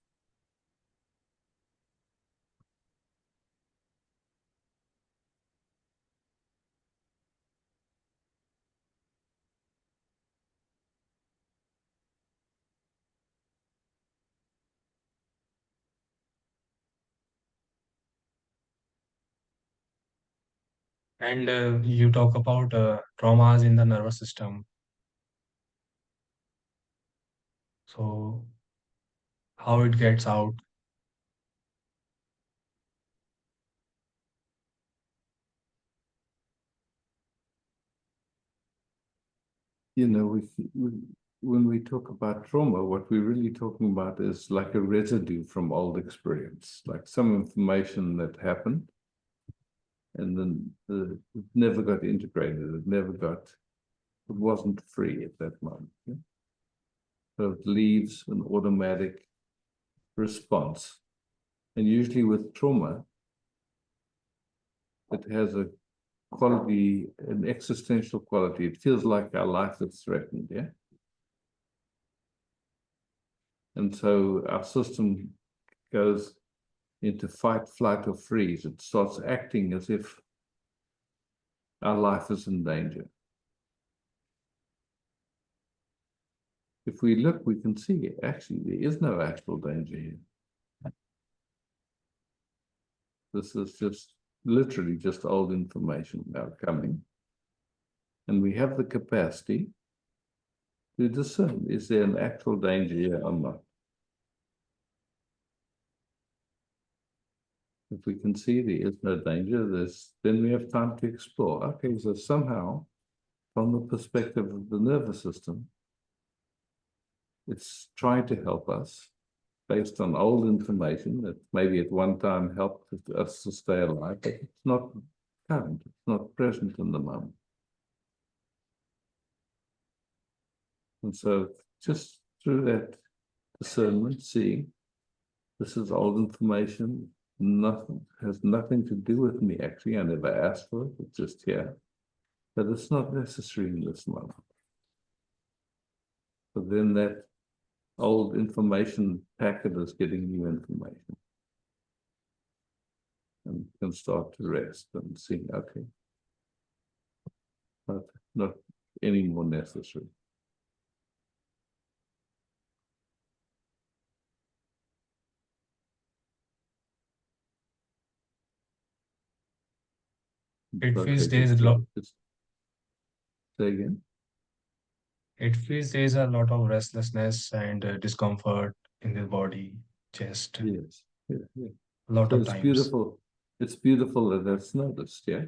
and you talk about traumas in the nervous system. So, how it gets out? You know, when we talk about trauma, what we're really talking about is like a residue from old experience, like some information that happened, and then it never got integrated, it wasn't free at that moment. Yeah? So it leaves an automatic response. And usually with trauma, it has a quality, an existential quality. It feels like our life is threatened, yeah? And so our system goes into fight, flight, or freeze. It starts acting as if our life is in danger. If we look, we can see actually there is no actual danger here. This is just literally just old information now coming. And we have the capacity to discern, is there an actual danger here or not? If we can see there is no danger, then we have time to explore. Okay, so somehow from the perspective of the nervous system, it's trying to help us based on old information that maybe at one time helped us to stay alive, but it's not current, it's not present in the moment. And so just through that discernment, seeing this is old information, nothing has nothing to do with me actually. I never asked for it, it's just here. But it's not necessary in this moment. But then that old information packet is getting new information. And you can start to rest and see, okay, but not any more necessary. It Okay, feels there's a just- lot. just say again. It feels there's a lot of restlessness and discomfort in the body, chest, Yes, yeah, yeah. a lot So of it's times. beautiful. It's beautiful that that's noticed, yeah.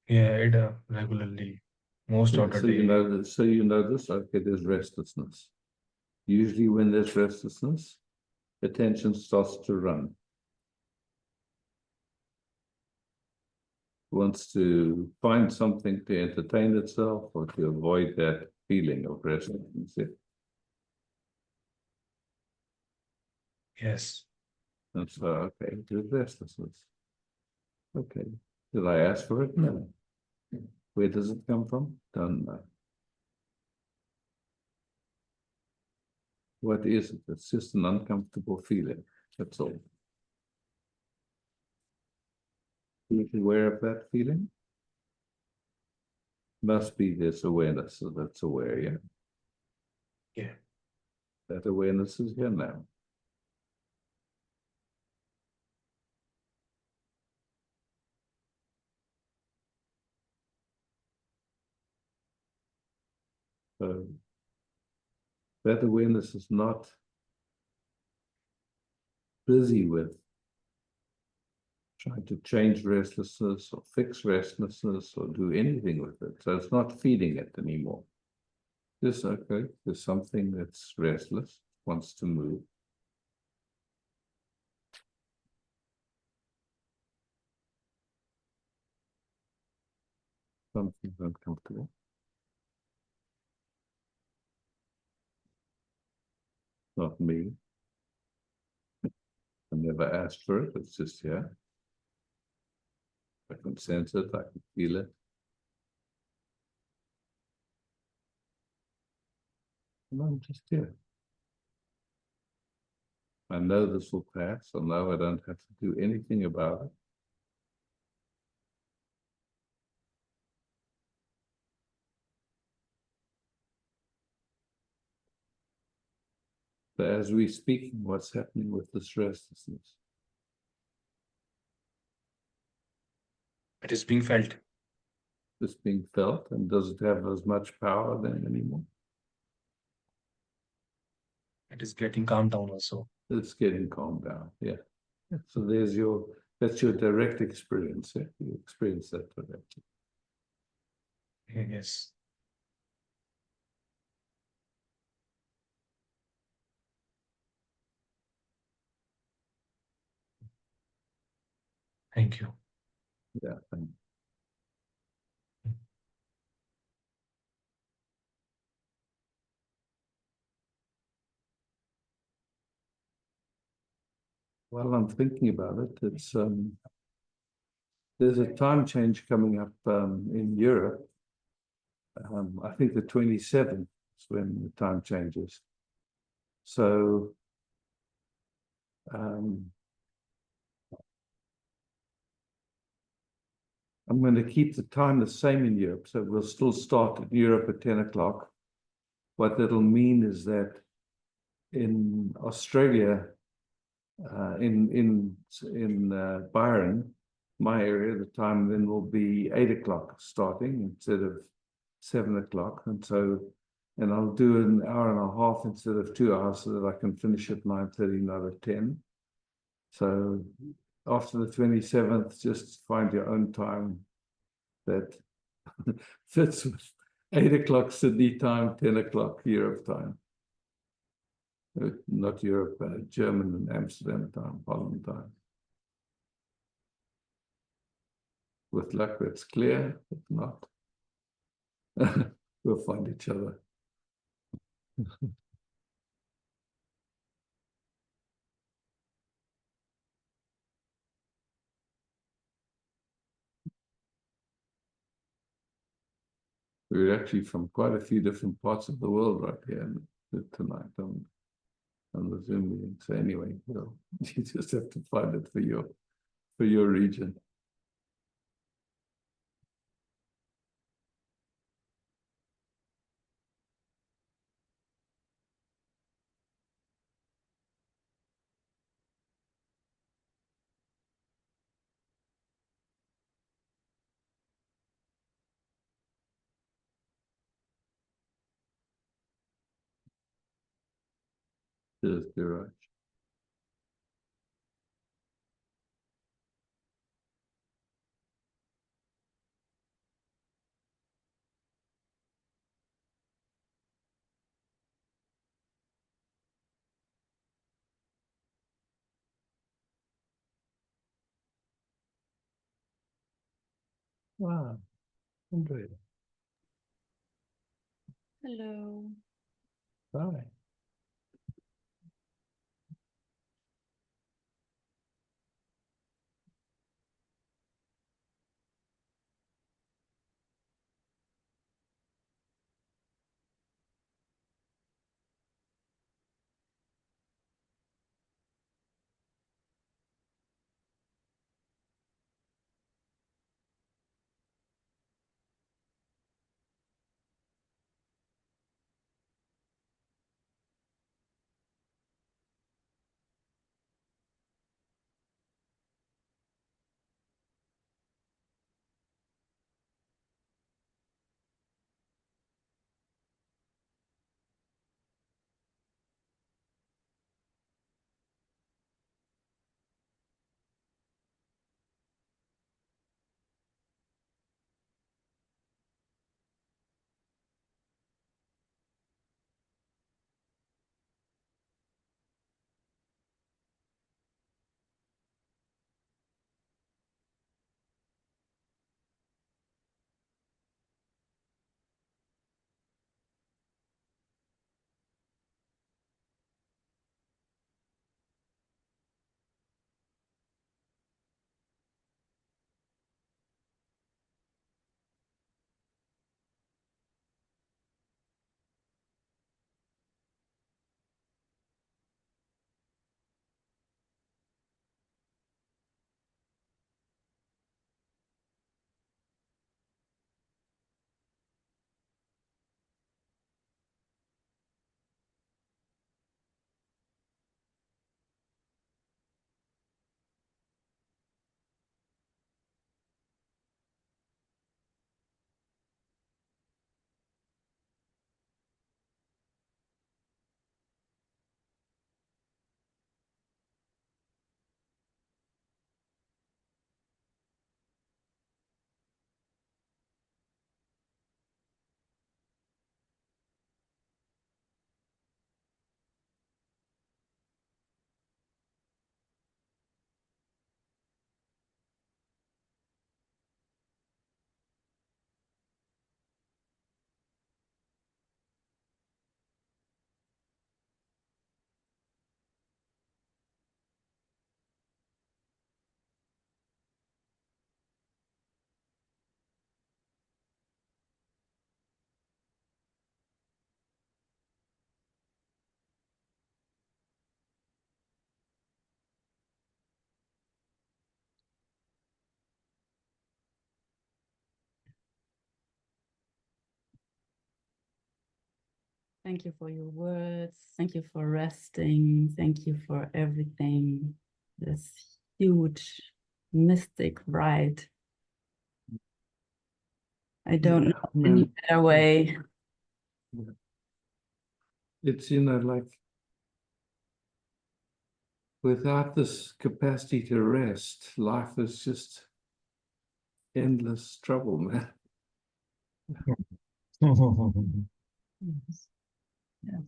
Yeah, it regularly, most Yeah, of the so day. you know that, so you notice, okay, there's restlessness. Usually when there's restlessness, attention starts to run. Wants to find something to entertain itself or to avoid that feeling of restlessness. Yeah. Yes. And so, okay, there's restlessness. Okay. Did I ask for it? No. Where does it come from? Don't know. What is it? It's just an uncomfortable feeling. That's all. Are you aware of that feeling? Must be this awareness, so that's aware, yeah. Yeah. That awareness is here now. So that awareness is not busy with trying to change restlessness or fix restlessness or do anything with it. So it's not feeding it anymore. Just, okay, there's something that's restless, wants to move. Something's uncomfortable. Not me. I never asked for it, it's just here. I can sense it, I can feel it. And I'm just here. I know this will pass, I know I don't have to do anything about it. But as we speak, what's happening with this restlessness? It is being felt. It's being felt, and does it have as much power then anymore? It is getting calmed down also. It's getting calmed down, yeah. So that's your direct experience, yeah? You experience that directly. Yes. Thank you. Yeah, thank you. While I'm thinking about it, it's there's a time change coming up in Europe. I think the 27th is when the time changes. So I'm going to keep the time the same in Europe. So we'll still start in Europe at 10 o'clock. What that'll mean is that in Australia, in Byron, my area, the time then will be 8 o'clock starting instead of 7 o'clock. And I'll do an hour and a half instead of 2 hours so that I can finish at 9:30, not at 10. So after the 27th, just find your own time that fits with 8 o'clock Sydney time, 10 o'clock Europe time. Not Europe, German and Amsterdam time, Holland time. With luck, it's clear. If not, we'll find each other. We're actually from quite a few different parts of the world right here tonight on the Zoom meeting. So anyway, you just have to find it for your region. Cheers, Biraj. Wow, Andrea. Hello. Bye. Thank you for your words. Thank you for resting. Thank you for everything. This huge mystic ride. I don't Yeah, know any man. better way. It's, like without this capacity to rest, life is just endless trouble, man. Yes. Yes.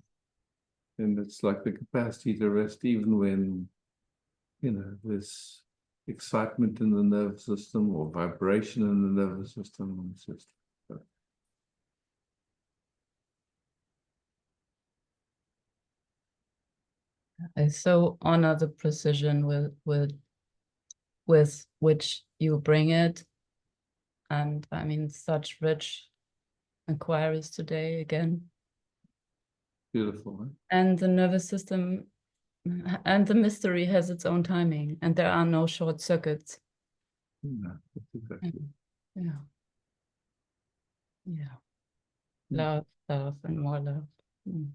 And it's like the capacity to rest even when, there's excitement in the nervous system or vibration in the nervous system. It's just, I so honor the precision with which you bring it. And I mean, such rich inquiries today again. beautiful, huh? And the nervous system and the mystery has its own timing, and there are no short circuits. Yeah, that's exactly. Yeah. Yeah. Mm. Love, love, and more love. Mm.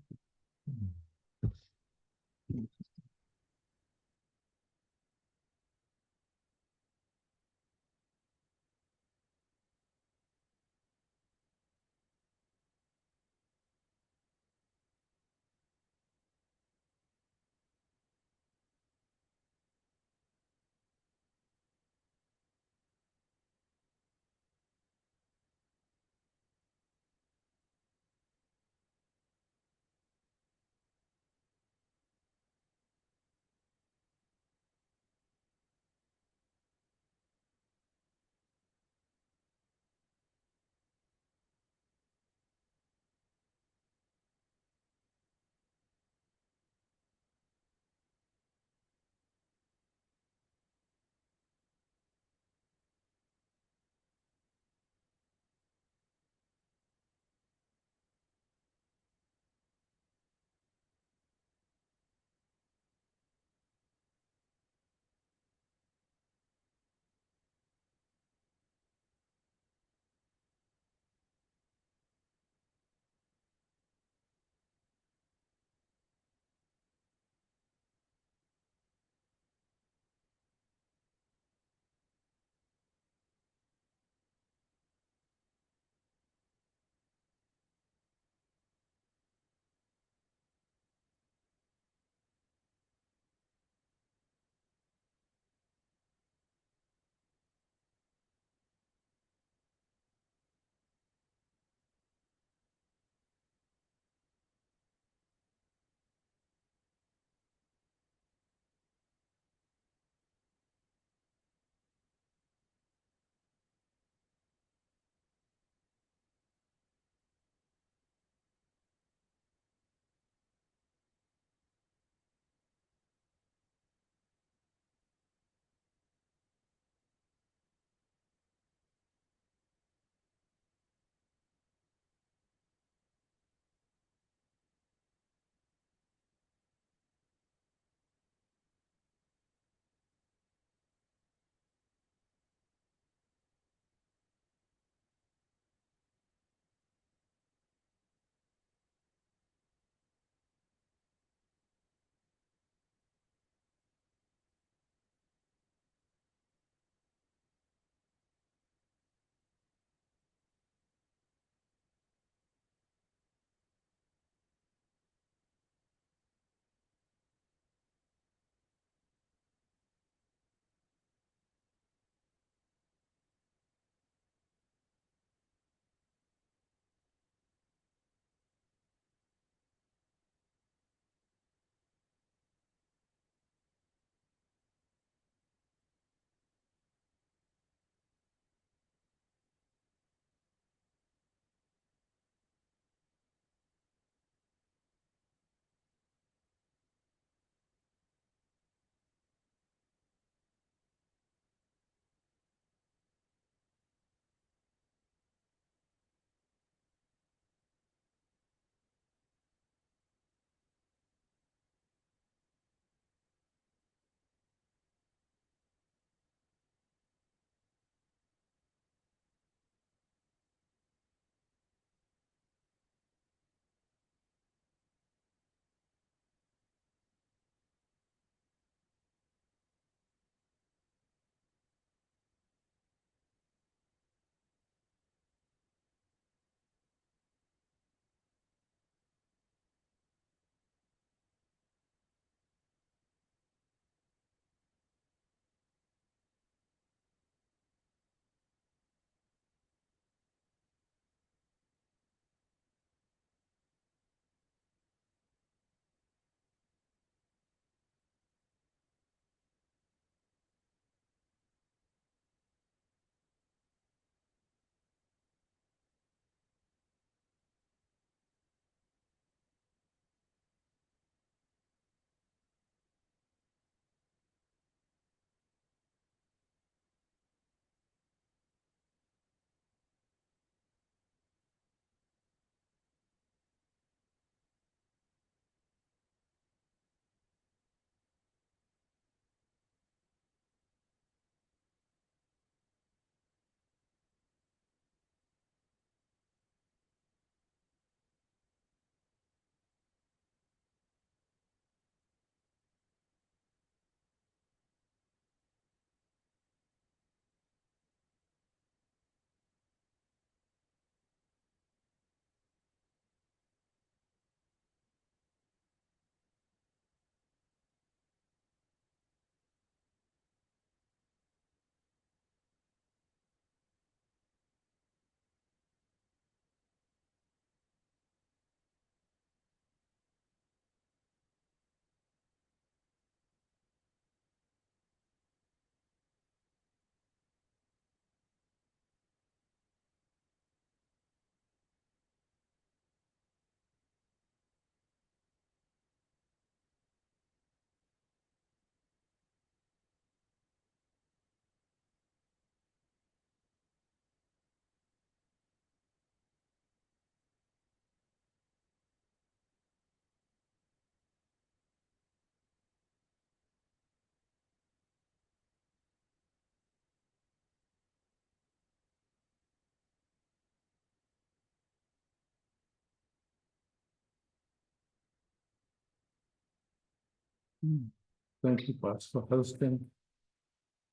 Thank you, Pastor, for hosting.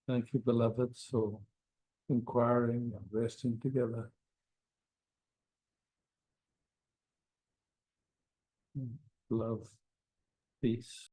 Thank you, beloveds, for inquiring and resting together. Love, peace.